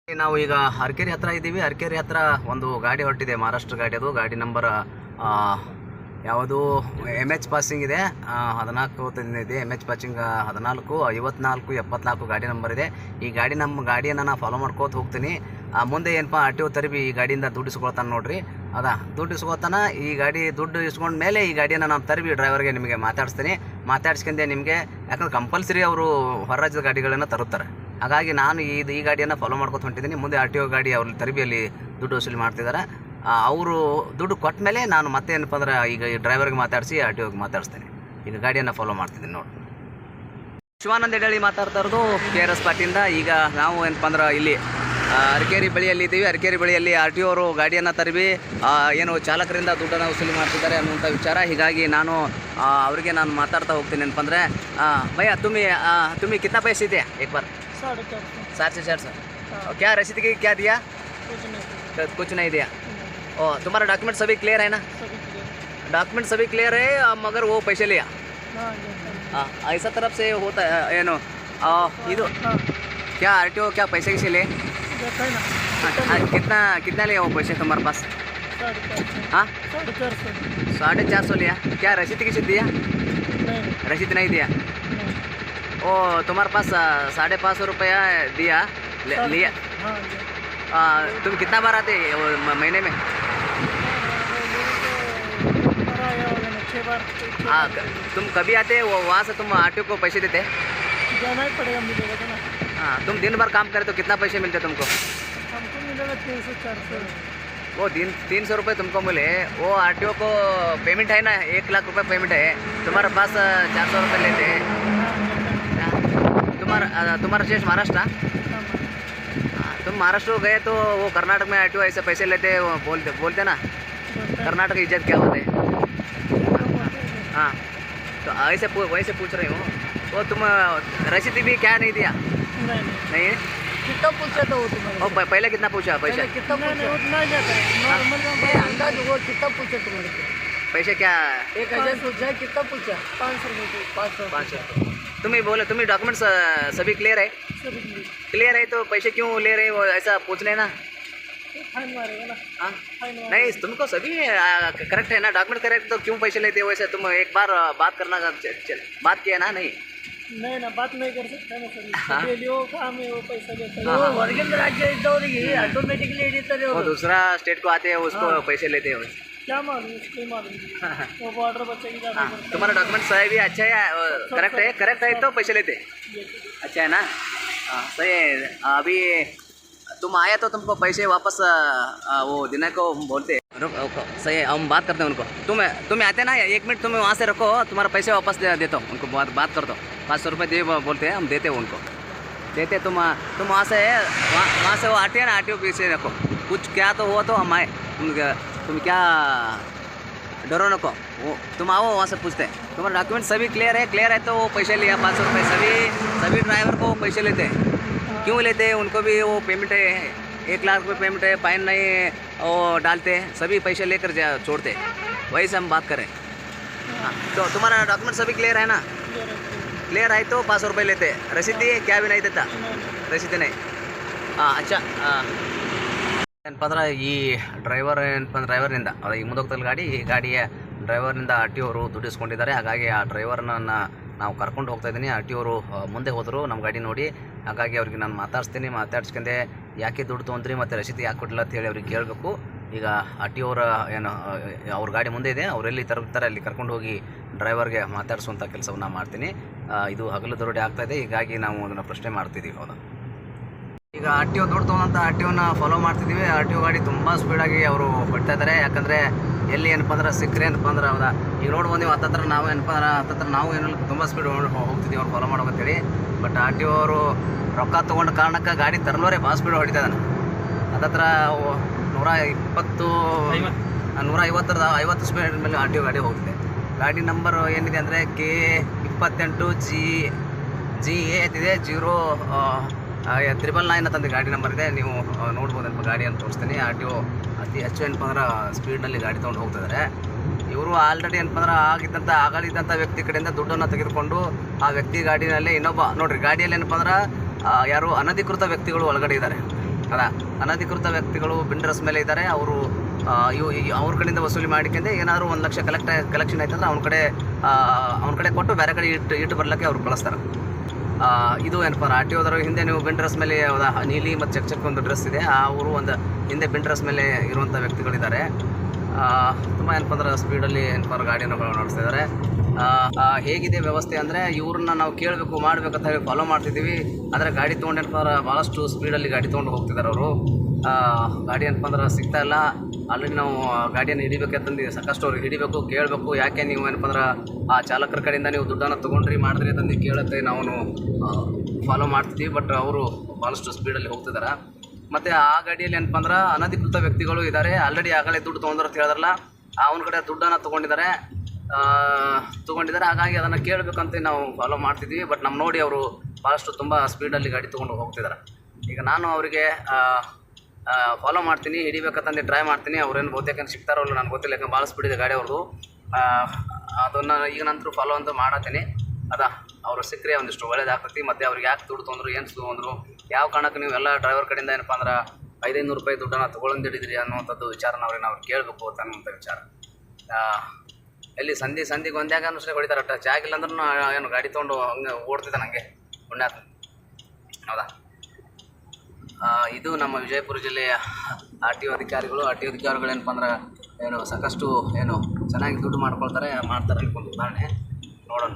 ನಾವು ಈಗ ಅರಕೆರೆ ಹತ್ರ ಇದ್ದೀವಿ. ಅರಕೆರೆ ಹತ್ರ ಒಂದು ಗಾಡಿ ಹೊರಟಿದೆ, ಮಹಾರಾಷ್ಟ್ರ ಗಾಡಿ. ಅದು ಗಾಡಿ ನಂಬರ್ ಯಾವುದು MH ಪಾಸಿಂಗ್ ಇದೆ, 14 ಇದೆ. MH ಪಾಸಿಂಗ್ 14 54 74 ಗಾಡಿ ನಂಬರ್ ಇದೆ. ಈ ಗಾಡಿಯನ್ನು ನಾನು ಫಾಲೋ ಮಾಡ್ಕೋತ ಹೋಗ್ತೀನಿ. ಮುಂದೆ ಏನಪ್ಪ RTO ತರಬಿ ಈ ಗಾಡಿಯಿಂದ ದುಡ್ಡು ಇಸ್ಕೊಳ್ತಾನೆ ನೋಡ್ರಿ. ದುಡ್ಡು ಇಸ್ಕೊತಾನ. ಈ ಗಾಡಿ ದುಡ್ಡು ಇಸ್ಕೊಂಡ ಮೇಲೆ ಈ ಗಾಡಿಯನ್ನು ನಾನು ತರಬಿ ಡ್ರೈವರ್ಗೆ ನಿಮಗೆ ಮಾತಾಡ್ಸ್ಕೊಂಡೆ ನಿಮಗೆ. ಯಾಕಂದ್ರೆ ಕಂಪಲ್ಸರಿ ಅವರು ಹೊರ ರಾಜ್ಯದ ಗಾಡಿಗಳನ್ನು ತರುತ್ತಾರೆ. ಹಾಗಾಗಿ ನಾನು ಈ ಗಾಡಿಯನ್ನು ಫಾಲೋ ಮಾಡ್ಕೊತ ಹೊಂಟಿದ್ದೀನಿ. ಮುಂದೆ RTO ಗಾಡಿ ಅವ್ರ ತರಬಿಯಲ್ಲಿ ದುಡ್ಡು ವಸೂಲಿ ಮಾಡ್ತಿದ್ದಾರೆ. ಅವರು ದುಡ್ಡು ಕೊಟ್ಟ ಮೇಲೆ ನಾನು ಮತ್ತೆ ಏನಪ್ಪ ಅಂದ್ರೆ ಈಗ ಡ್ರೈವರ್ಗೆ ಮಾತಾಡಿಸಿ RTOಗೆ ಮಾತಾಡಿಸ್ತೇನೆ. ಈಗ ಗಾಡಿಯನ್ನು ಫಾಲೋ ಮಾಡ್ತಿದ್ದೀನಿ ನೋಡಿ. ಶಿವಾನಂದ ಹೇಳಿ ಮಾತಾಡ್ತಾ ಇರೋದು KRS ಪಾರ್ಟಿಯಿಂದ. ಈಗ ನಾವು ಏನಪ್ಪ ಅಂದ್ರೆ ಇಲ್ಲಿ ಅರಕೇರಿ ಬಳಿಯಲ್ಲಿ ಇದ್ದೀವಿ. ಅರಕೇರಿ ಬಳಿಯಲ್ಲಿ RTO ಅವರು ಗಾಡಿಯನ್ನು ತರಬಿ ಏನು ಚಾಲಕರಿಂದ ದುಡ್ಡನ್ನು ವಸೂಲಿ ಮಾಡ್ತಿದ್ದಾರೆ ಅನ್ನುವಂಥ ವಿಚಾರ. ಹೀಗಾಗಿ ನಾನು ಅವರಿಗೆ ಮಾತಾಡ್ತಾ ಹೋಗ್ತೀನಿ. ಏನಪ್ಪ ಅಂದರೆ ಭಯ್ಯ तुम्ही कितना पैसे दिया एक बार? 450 क्या रसीद की क्या दिया? कुछ नहीं दिया. ओ तुम्हारा डॉक्यूमेंट सभी क्लियर है ना? डॉक्यूमेंट सभी क्लियर है मगर वो पैसे लिया. हाँ ऐसा तरफ से होता है ಏನು ಇದು क्या RTO क्या पैसे किसे ले? कितना लिया वो पैसे तुम्हारे पास? हाँ 450 लिया. क्या रसीद किसे दिया? रसीद नहीं दिया. ओ तुम्हारे पास 550 रुपया दिया लिया. तुम कितना बार आते महीने में? हाँ तुम कभी आते वो वहाँ से तुम RTO को पैसे देते? जाना ही पड़ेगा, मिलेगा ना. हाँ तुम दिन भर काम करे तो कितना पैसे मिलते तुमको? हमको मिलेगा 300-400. वो 300 रुपये तुमको मिले. वो RTO को पेमेंट है ना, 1 लाख रुपये पेमेंट है. तुम्हारे पास 400 रुपये लेते हैं. तुम्हारा देश महाराष्ट्र? तुम महाराष्ट्र गए तो वो कर्नाटक में RTO ऐसे पैसे लेते बोलते ना. कर्नाटक इज्जत क्या होते हैं? हाँ तो ऐसे वैसे पूछ रही हूँ. वो तुम रसीद भी क्या नहीं दिया? नहीं कितना पूछा तो वो तुम्हारे? पहले कितना पूछा पैसा? कितना पूछा? उतना ही जाता है नॉर्मल अंदाज. वो कितना पूछा तुम्हारे पैसे? क्या 1000 पूछा? कितना पूछा? 500 रुपये. 500. तुम्हें बोले तुम्हें डॉक्यूमेंट्स सभी क्लियर है? क्लियर है तो पैसे क्यों ले रहे हो ऐसा पूछ लेना. फाइन मारेगा ना. हाँ नहीं तुमको सभी करेक्ट है ना, डॉक्यूमेंट करेक्ट तो क्यों पैसे लेते हो वैसे? तुम एक बार बात करना बात किया ना. नहीं ना बात नहीं कर सकता ना सर. डेली वो काम है, वो पैसा देता है. वो ಹೊರಗಿನ ರಾಜ್ಯ ಇದ್ದವರಿಗೆ ಆಟೋಮೆಟಿಕಲಿ ಹಿಡಿತಾರೆ. वो दूसरा स्टेट को आते हैं उसको पैसे लेते हो. क्या मालूम, उसको मालूम. वो बॉर्डर बच्चे की ज़्यादा. तुम्हारा डॉक्यूमेंट सही भी अच्छा है, करेक्ट है तो पैसे लेते. अच्छा है ना. हाँ सही है. अभी तुम आए तो तुमको पैसे वापस वो देने को बोलते. रुको सही है, हम बात करते हैं उनको. तुम आते ना, 1 मिनट तुम वहाँ से रखो, तुम्हारा पैसे वापस देता हूँ उनको. बात कर दो. 500 रुपये दे बोलते हैं, हम देते हैं उनको. देते तुम वहाँ से वो आते हैं ना, RTO पीछे रखो. कुछ क्या तो हुआ तो हम आए. तुम क्या डरो नको. वो तुम आओ वहाँ से पूछते हैं. तुम्हारा डॉक्यूमेंट सभी क्लियर है तो वो पैसे लिया 500 रुपये. सभी ड्राइवर को पैसे लेते हैं. क्यों लेते हैं? उनको भी वो पेमेंट है, 1 लाख रुपये पेमेंट है. फाइन नहीं वो डालते हैं, सभी पैसे लेकर छोड़ते. वही से हम बात करें. हाँ तो तुम्हारा डॉक्यूमेंट सभी क्लियर है ना? क्लियर है तो 500 रुपये लेते. रसीद दिए? क्या भी नहीं देता रसीद नहीं. ಹಾಂ ಅಚ್ಚಾ. ಏನಪ್ಪ ಅಂದ್ರೆ ಈ ಡ್ರೈವರ್ನಿಂದ ಈ ಮುಂದೋಗ್ತಲ್ಲ ಗಾಡಿ, ಈ ಗಾಡಿಯ ಡ್ರೈವರ್ನಿಂದ RTO ಅವರು ದುಡ್ಡು ಇಸ್ಕೊಂಡಿದ್ದಾರೆ. ಹಾಗಾಗಿ ಆ ಡ್ರೈವರ್ನನ್ನು ನಾವು ಕರ್ಕೊಂಡು ಹೋಗ್ತಾ ಇದ್ದೀನಿ. RTO ಅವರು ಮುಂದೆ ಹೋದರು ನಮ್ಮ ಗಾಡಿ ನೋಡಿ. ಹಾಗಾಗಿ ಅವ್ರಿಗೆ ನಾನು ಮಾತಾಡ್ಸ್ಕೊಂಡೆ ಯಾಕೆ ದುಡ್ಡು ತೊಗೊಂಡ್ರಿ ಮತ್ತು ರಸೀದಿ ಯಾಕೆ ಕೊಡಲಿಲ್ಲ ಅಂತ ಹೇಳಿ ಅವ್ರಿಗೆ ಕೇಳಬೇಕು. ಈಗ RTO ಅವರ ಏನು ಅವ್ರ ಗಾಡಿ ಮುಂದೆ ಇದೆ, ಅವರೆಲ್ಲಿ ತರುತ್ತಾರೆ ಅಲ್ಲಿ ಕರ್ಕೊಂಡು ಹೋಗಿ ಡ್ರೈವರ್ಗೆ ಮಾತಾಡಿಸುವಂಥ ಕೆಲಸವನ್ನು ಮಾಡ್ತೀನಿ. ಇದು ಹಗಲು ದರೋಡೆ ಆಗ್ತಾಯಿದೆ, ಹೀಗಾಗಿ ನಾವು ಅದನ್ನು ಪ್ರಶ್ನೆ ಮಾಡ್ತಿದ್ದೀವಿ. ಹೌದಾ, ಈಗ RTO ದುಡ್ಡು ತೊಗೊಂಡಂಥ RTOನ ಫಾಲೋ ಮಾಡ್ತಿದ್ದೀವಿ. RTO ಗಾಡಿ ತುಂಬ ಸ್ಪೀಡಾಗಿ ಅವರು ಹೊಡ್ತಾ ಇದ್ದಾರೆ. ಯಾಕಂದರೆ ಎಲ್ಲಿ ಏನಪ್ಪ ಅಂದ್ರೆ ಸಿಕ್ಕರೆ ಏನಪ್ಪ ಅಂದ್ರೆ ಹೌದಾ, ಈಗ ನೋಡ್ಬೋದು ನೀವು ಹತ್ತತ್ರ ನಾವು ಏನಪ್ಪ ಅಂದ್ರೆ ಹತ್ತತ್ರ ನಾವು ಏನಲ್ಲ ತುಂಬ ಸ್ಪೀಡ್ ಹೋಗ್ತಿದ್ದೀವಿ ಅವ್ರು ಫಾಲೋ ಮಾಡೋಕಂತೇಳಿ. ಬಟ್ RTO ಅವರು ರೊಕ್ಕ ತೊಗೊಂಡ ಕಾರಣಕ್ಕೆ ಗಾಡಿ ತರಲೋರೆ ಭಾಳ ಸ್ಪೀಡ್ ಹೊಡಿತಾ ಇದ್ದಾನೆ. ಹತ್ತತ್ರ 150 ಸ್ಪೀಡ್ ಮೇಲೆ RTO ಗಾಡಿ ಹೋಗ್ತಿದೆ. ಗಾಡಿ ನಂಬರ್ ಏನಿದೆ ಅಂದರೆ K28GA ಇದೆ 099 ಅಂತಂದು ಗಾಡಿ ನಂಬರ್ ಇದೆ. ನೀವು ನೋಡ್ಬೋದಪ್ಪ ಗಾಡಿಯನ್ನು ತೋರಿಸ್ತೀನಿ. RTO ಅತಿ ಹೆಚ್ಚು ಏನಪ್ಪ ಅಂದ್ರೆ ಸ್ಪೀಡ್ನಲ್ಲಿ ಗಾಡಿ ತೊಗೊಂಡು ಹೋಗ್ತಿದ್ದಾರೆ. ಇವರು ಆಲ್ರೆಡಿ ಏನಪ್ಪ ಅಂದ್ರೆ ಆಗಲಿದ್ದಂಥ ವ್ಯಕ್ತಿ ಕಡೆಯಿಂದ ದುಡ್ಡನ್ನು ತೆಗೆದುಕೊಂಡು ಆ ವ್ಯಕ್ತಿ ಗಾಡಿನಲ್ಲಿ ಇನ್ನೊಬ್ಬ ನೋಡ್ರಿ ಗಾಡಿಯಲ್ಲಿ ಏನಪ್ಪ ಅಂದ್ರೆ ಯಾರು ಅನಧಿಕೃತ ವ್ಯಕ್ತಿಗಳು ಒಳಗಡೆ ಇದ್ದಾರೆ. ಅದ ಅನಧಿಕೃತ ವ್ಯಕ್ತಿಗಳು ಬಿಲ್ಡರ್ಸ್ ಮೇಲೆ ಇದ್ದಾರೆ. ಅವರು ಅವ್ರ ಕಡೆಯಿಂದ ವಸೂಲಿ ಮಾಡಿಕೊಂಡೆ ಏನಾದರೂ 1 ಲಕ್ಷ ಕಲೆಕ್ಷನ್ ಆಯ್ತಂದ್ರೆ ಅವ್ನ ಕಡೆ ಕೊಟ್ಟು ಬೇರೆ ಕಡೆ ಇಟ್ಟು ಬರ್ಲಿಕ್ಕೆ ಅವ್ರು ಕಳಿಸ್ತಾರೆ. ಇದು ಏನಪ್ಪ ಆರ್ ಟಿ ಓದರ ಹಿಂದೆ ನೀವು ಬಿಲ್ಡರ್ಸ್ ಮೇಲೆ ನೀಲಿ ಮತ್ತು ಚಕ್ ಒಂದು ಡ್ರೆಸ್ ಇದೆ, ಅವರು ಒಂದು ಹಿಂದೆ ಬಿಲ್ಡರ್ಸ್ ಮೇಲೆ ಇರುವಂಥ ವ್ಯಕ್ತಿಗಳಿದ್ದಾರೆ. ತುಂಬ ಏನಪ್ಪ ಅಂದ್ರೆ ಸ್ಪೀಡಲ್ಲಿ ಏನಪ್ಪ ಗಾಡಿಯನ್ನು ನಡೆಸ್ತಾ ಇದ್ದಾರೆ. ಹೇಗಿದೆ ವ್ಯವಸ್ಥೆ ಅಂದರೆ ಇವ್ರನ್ನ ನಾವು ಕೇಳಬೇಕು ಮಾಡಬೇಕಂತ ಹೇಳಿ ಫಾಲೋ ಮಾಡ್ತಿದ್ದೀವಿ. ಆದರೆ ಗಾಡಿ ತೊಗೊಂಡು ಏನಪ್ಪ ಅಂದ್ರೆ ಭಾಳಷ್ಟು ಸ್ಪೀಡಲ್ಲಿ ಗಾಡಿ ತೊಗೊಂಡು ಹೋಗ್ತಿದ್ದಾರೆ ಅವರು. ಗಾಡಿ ಏನಪ್ಪ ಅಂದ್ರೆ ಸಿಗ್ತಾ ಇಲ್ಲ. ಆಲ್ರೆಡಿ ನಾವು ಗಾಡಿಯನ್ನು ಹಿಡಿಬೇಕಂತಂದು ಸಾಕಷ್ಟು ಅವ್ರಿಗೆ ಹಿಡಿಬೇಕು, ಕೇಳಬೇಕು. ಯಾಕೆ ನೀವು ಏನಪ್ಪ ಅಂದ್ರೆ ಆ ಚಾಲಕರ ಕಡೆಯಿಂದ ನೀವು ದುಡ್ಡನ್ನು ತೊಗೊಂಡ್ರಿ ಮಾಡಿದ್ರಿ ಅಂತಂದು ಕೇಳುತ್ತೆ ನಾವು ಫಾಲೋ ಮಾಡ್ತಿದ್ದೀವಿ. ಬಟ್ ಅವರು ಭಾಳಷ್ಟು ಸ್ಪೀಡಲ್ಲಿ ಹೋಗ್ತಿದ್ದಾರೆ. ಮತ್ತು ಆ ಗಾಡಿಯಲ್ಲಿ ಏನಪ್ಪ ಅಂದ್ರೆ ಅನಧಿಕೃತ ವ್ಯಕ್ತಿಗಳು ಇದ್ದಾರೆ. ಆಲ್ರೆಡಿ ಆಗಲೇ ದುಡ್ಡು ತೊಗೊಂಡ್ರು ಅಂತ ಹೇಳಿದ್ರಲ್ಲ, ಅವನ ಕಡೆ ದುಡ್ಡನ್ನು ತೊಗೊಂಡಿದ್ದಾರೆ. ಹಾಗಾಗಿ ಅದನ್ನು ಕೇಳಬೇಕಂತ ನಾವು ಫಾಲೋ ಮಾಡ್ತಿದ್ವಿ. ಬಟ್ ನಮ್ಮ ನೋಡಿ ಅವರು ಭಾಳಷ್ಟು ತುಂಬ ಸ್ಪೀಡಲ್ಲಿ ಗಾಡಿ ತೊಗೊಂಡು ಹೋಗ್ತಿದ್ದಾರೆ. ಈಗ ನಾನು ಅವರಿಗೆ ಫಾಲೋ ಮಾಡ್ತೀನಿ, ಹಿಡಿಬೇಕಂತಂದು ಟ್ರೈ ಮಾಡ್ತೀನಿ. ಅವ್ರೇನು ಬಹುತೇಕ ಸಿಗ್ತಾರೋ ಇಲ್ಲ ನನಗೆ ಗೊತ್ತಿಲ್ಲ, ಯಾಕಂದ್ರೆ ಭಾಳ ಸ್ಪೀಡ್ ಇದೆ ಗಾಡಿ ಅವ್ರದ್ದು. ಅದನ್ನು ಈಗ ನಂತರ ಫಾಲೋ ಅಂತ ಮಾಡತ್ತೀನಿ. ಅವರು ಸಿಕ್ಕರೆ ಒಂದಿಷ್ಟು ಒಳ್ಳೇದಾಗ್ತೈತಿ. ಮತ್ತು ಅವ್ರಿಗೆ ಯಾಕೆ ದುಡ್ಡು ತೊಗೊಂಡ್ರು, ಏನು ತೊಗೊಂಡ್ರು, ಯಾವ ಕಾರಣಕ್ಕೆ ನೀವು ಎಲ್ಲ ಡ್ರೈವರ್ ಕಡೆಯಿಂದ ಏನಪ್ಪ ಅಂದ್ರೆ 500 ರೂಪಾಯಿ ದುಡ್ಡನ್ನು ತೊಗೊಳಂದು ಹಿಡಿದ್ರಿ ಅನ್ನುವಂಥದ್ದು ವಿಚಾರನ ಅವ್ರಿಗೆ ನಾವು ಕೇಳಬೇಕು ಅನ್ನುವಂಥ ವಿಚಾರ. ಎಲ್ಲಿ ಸಂಧಿಗೆ ಒಂದ್ಯಾಗ ಅಷ್ಟೇ ಹೊಡಿತಾರೆ. ಜಾಗಿಲ್ಲ ಅಂದ್ರೂ ಏನು ಗಾಡಿ ತೊಗೊಂಡು ಹಂಗೆ ಓಡ್ತಿದ್ದೆ ನನಗೆ ಪುಣ್ಯಾತ್ಮ. ಹೌದಾ, ಇದು ನಮ್ಮ ವಿಜಯಪುರ ಜಿಲ್ಲೆಯ ಆರ್ ಟಿ ಒ ಅಧಿಕಾರಿಗಳು ಏನಪ್ಪ ಅಂದ್ರೆ ಸಾಕಷ್ಟು ಚೆನ್ನಾಗಿ ದುಡ್ಡು ಮಾಡ್ತಾರೆ ಅನ್ಕೊಂಡು ಉದಾಹರಣೆ ನೋಡೋಣ.